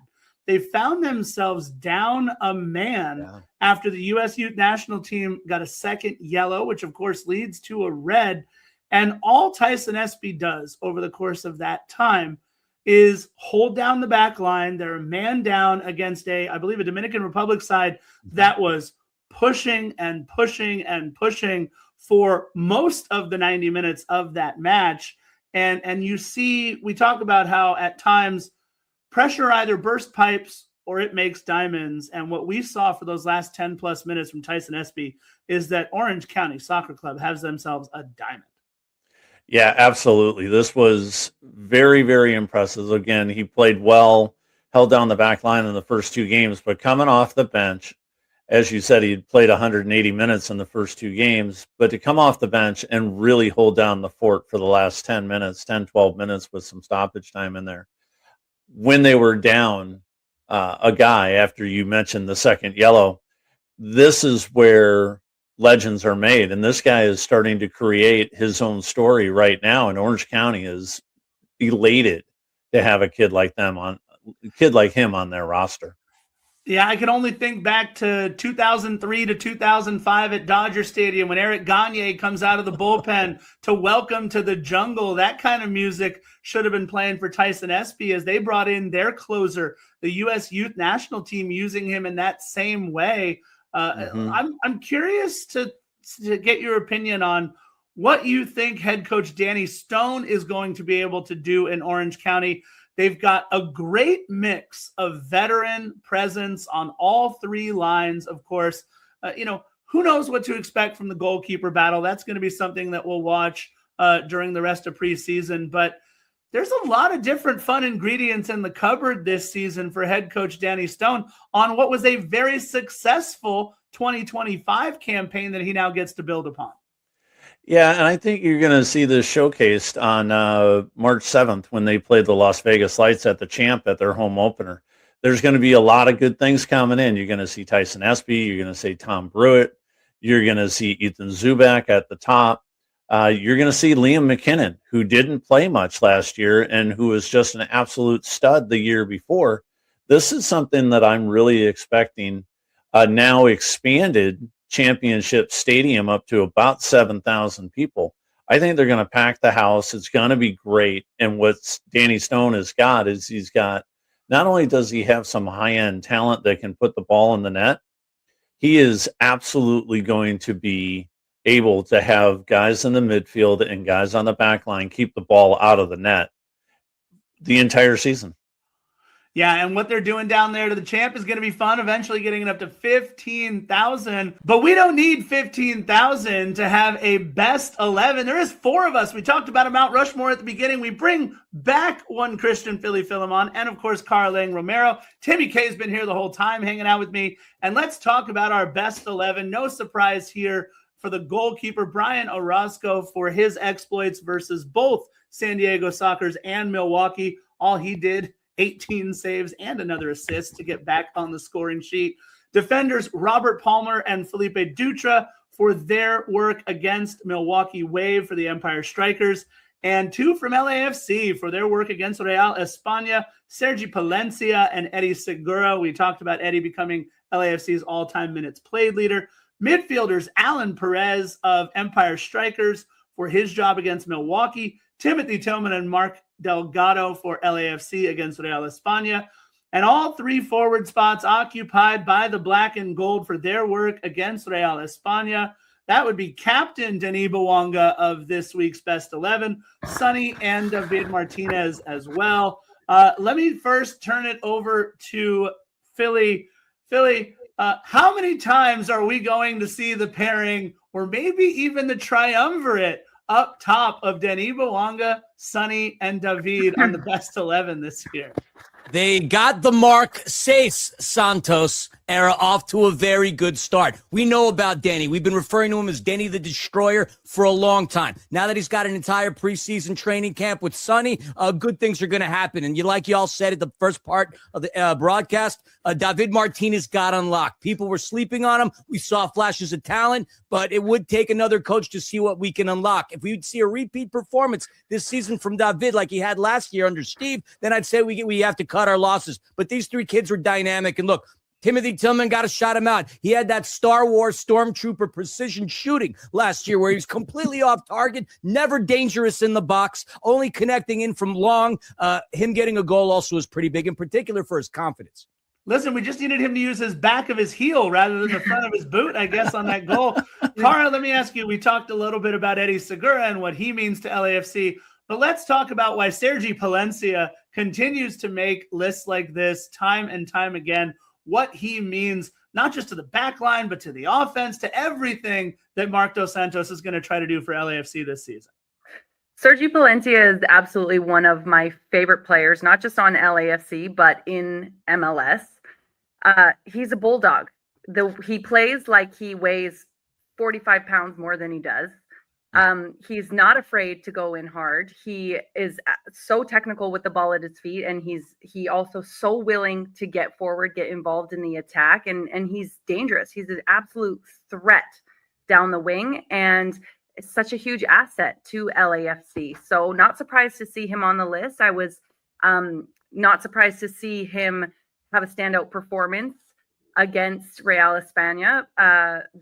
they found themselves down a man after the U.S. Youth National Team got a second yellow, which, of course, leads to a red. And all Tyson Espy does over the course of that time is hold down the back line. They're a man down against I believe, a Dominican Republic side that was pushing and pushing and pushing for most of the 90 minutes of that match. And you see, we talk about how at times pressure either bursts pipes or it makes diamonds. And what we saw for those last 10 plus minutes from Tyson Espy is that Orange County Soccer Club has themselves a diamond. Yeah, absolutely. This was very, very impressive. Again, he played well, held down the back line in the first two games, but coming off the bench, as you said, he had played 180 minutes in the first two games, but to come off the bench and really hold down the fort for the last 10, 12 minutes with some stoppage time in there. When they were down a guy after you mentioned the second yellow, this is where legends are made. And this guy is starting to create his own story right now. And Orange County is elated to have a kid like him on their roster. Yeah, I can only think back to 2003 to 2005 at Dodger Stadium when Eric Gagne comes out of the bullpen to welcome to the jungle. That kind of music should have been playing for Tyson Espy as they brought in their closer, the U.S. Youth National Team, using him in that same way. I'm curious to get your opinion on what you think head coach Danny Stone is going to be able to do in Orange County. They've got a great mix of veteran presence on all three lines, of course. Who knows what to expect from the goalkeeper battle? That's going to be something that we'll watch during the rest of preseason. But there's a lot of different fun ingredients in the cupboard this season for head coach Danny Stone on what was a very successful 2025 campaign that he now gets to build upon. Yeah, and I think you're going to see this showcased on March 7th when they play the Las Vegas Lights at the Champ at their home opener. There's going to be a lot of good things coming in. You're going to see Tyson Espy. You're going to see Tom Brewitt. You're going to see Ethan Zubak at the top. You're going to see Liam McKinnon, who didn't play much last year and who was just an absolute stud the year before. This is something that I'm really expecting now expanded championship stadium up to about 7,000 people. I think they're going to pack the house. It's going to be great. And what Danny Stone has got is he's got, not only does he have some high-end talent that can put the ball in the net, he is absolutely going to be able to have guys in the midfield and guys on the back line keep the ball out of the net the entire season. Yeah, and what they're doing down there to the Champ is going to be fun, eventually getting it up to 15,000. But we don't need 15,000 to have a best 11. There is 4 of us. We talked about a Mount Rushmore at the beginning. We bring back one Christian Philly Philemon and, of course, Kara Lang Romero. Timmy K has been here the whole time hanging out with me. And let's talk about our best 11. No surprise here for the goalkeeper, Brian Orozco, for his exploits versus both San Diego Sockers and Milwaukee. All he did, 18 saves and another assist to get back on the scoring sheet. Defenders Robert Palmer and Felipe Dutra for their work against Milwaukee Wave for the Empire Strykers, and 2 from LAFC for their work against Real España, Sergi Palencia and Eddie Segura. We talked about Eddie becoming LAFC's all-time minutes played leader. Midfielders Alan Perez of Empire Strikers for his job against Milwaukee, Timothy Tillman and Mark Delgado for LAFC against Real España, and all 3 forward spots occupied by the black and gold for their work against Real España. That would be Captain Denis Bouanga of this week's Best 11, Sonny and David Martinez as well. Let me first turn it over to Philly. Philly, how many times are we going to see the pairing or maybe even the triumvirate up top of Denis Bouanga, Sonny, and David on the Best 11 this year? They got the Mark Sace Santos era off to a very good start. We know about Denny. We've been referring to him as Denny the Destroyer for a long time. Now that he's got an entire preseason training camp with Sonny, good things are going to happen. And like y'all said at the first part of the broadcast, David Martinez got unlocked. People were sleeping on him. We saw flashes of talent, but it would take another coach to see what we can unlock. If we would see a repeat performance this season from David like he had last year under Steve, then I'd say we have to cut our losses. But these 3 kids were dynamic. And look, Timothy Tillman got to shout him out. He had that Star Wars Stormtrooper precision shooting last year where he was completely off target, never dangerous in the box, only connecting in from long. Him getting a goal also was pretty big, in particular for his confidence. Listen, we just needed him to use his back of his heel rather than the front of his boot, I guess, on that goal. Kara, let me ask you, we talked a little bit about Eddie Segura and what he means to LAFC, but let's talk about why Sergi Palencia continues to make lists like this time and time again, what he means, not just to the back line, but to the offense, to everything that Mark Dos Santos is going to try to do for LAFC this season. Sergi Palencia is absolutely one of my favorite players, not just on LAFC, but in MLS. He's a bulldog. He plays like he weighs 45 pounds more than he does. He's not afraid to go in hard. He is so technical with the ball at his feet, and he also so willing to get forward, get involved in the attack, and he's dangerous. He's an absolute threat down the wing, and it's such a huge asset to LAFC. So not surprised to see him on the list. I was not surprised to see him have a standout performance against Real España.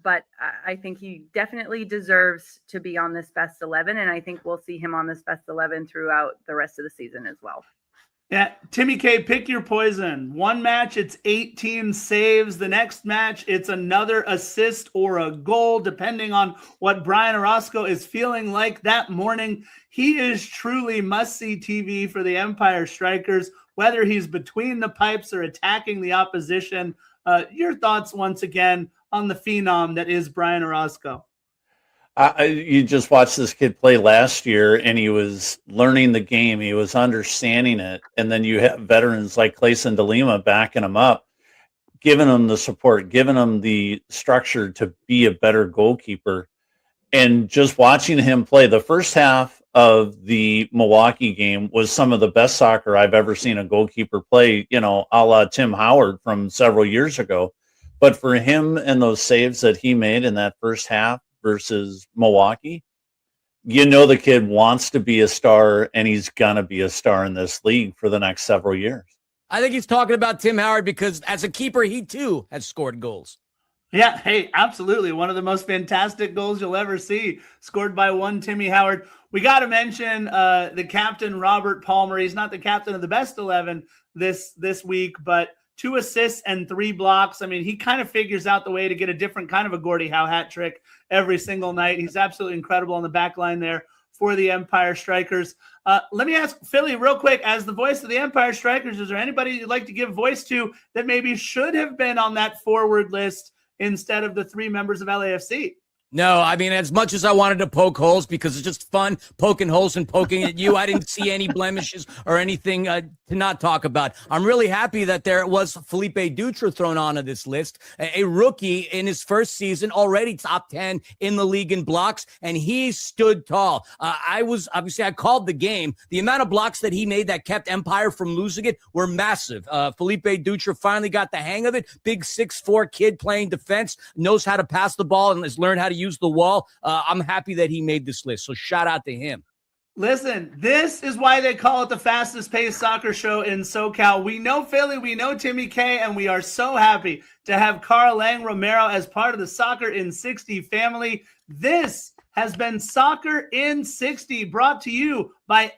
But I think he definitely deserves to be on this best 11. And I think we'll see him on this best 11 throughout the rest of the season as well. Yeah, Timmy K, pick your poison. One match, it's 18 saves. The next match, it's another assist or a goal, depending on what Brian Orozco is feeling like that morning. He is truly must-see TV for the Empire Strikers, whether he's between the pipes or attacking the opposition. Your thoughts once again on the phenom that is Brian Orozco. You just watched this kid play last year, and he was learning the game. He was understanding it. And then you have veterans like Clayson de Lima backing him up, giving him the support, giving him the structure to be a better goalkeeper. And just watching him play, the first half of the Milwaukee game was some of the best soccer I've ever seen a goalkeeper play, a la Tim Howard from several years ago. But for him and those saves that he made in that first half versus Milwaukee, the kid wants to be a star, and he's going to be a star in this league for the next several years. I think he's talking about Tim Howard because as a keeper, he too has scored goals. Yeah, hey, absolutely. One of the most fantastic goals you'll ever see, scored by one Timmy Howard. We got to mention the captain, Robert Palmer. He's not the captain of the best 11 this week, but 2 assists and 3 blocks. I mean, he kind of figures out the way to get a different kind of a Gordie Howe hat trick every single night. He's absolutely incredible on the back line there for the Empire Strikers. Let me ask Philly real quick, as the voice of the Empire Strikers, is there anybody you'd like to give voice to that maybe should have been on that forward list instead of the 3 members of LAFC? No, I mean, as much as I wanted to poke holes because it's just fun poking holes and poking at you, I didn't see any blemishes or anything to not talk about. I'm really happy that there was Felipe Dutra thrown onto this list, a rookie in his first season, already top 10 in the league in blocks, and he stood tall. I called the game. The amount of blocks that he made that kept Empire from losing it were massive. Felipe Dutra finally got the hang of it. Big 6'4" kid playing defense, knows how to pass the ball and has learned how to use the wall. I'm happy that he made this list. So shout out to him. Listen, this is why they call it the fastest paced soccer show in SoCal. We know Philly, we know Timmy K, and we are so happy to have Kara Lang Romero as part of the Soccer in 60 family. This has been Soccer in 60, brought to you by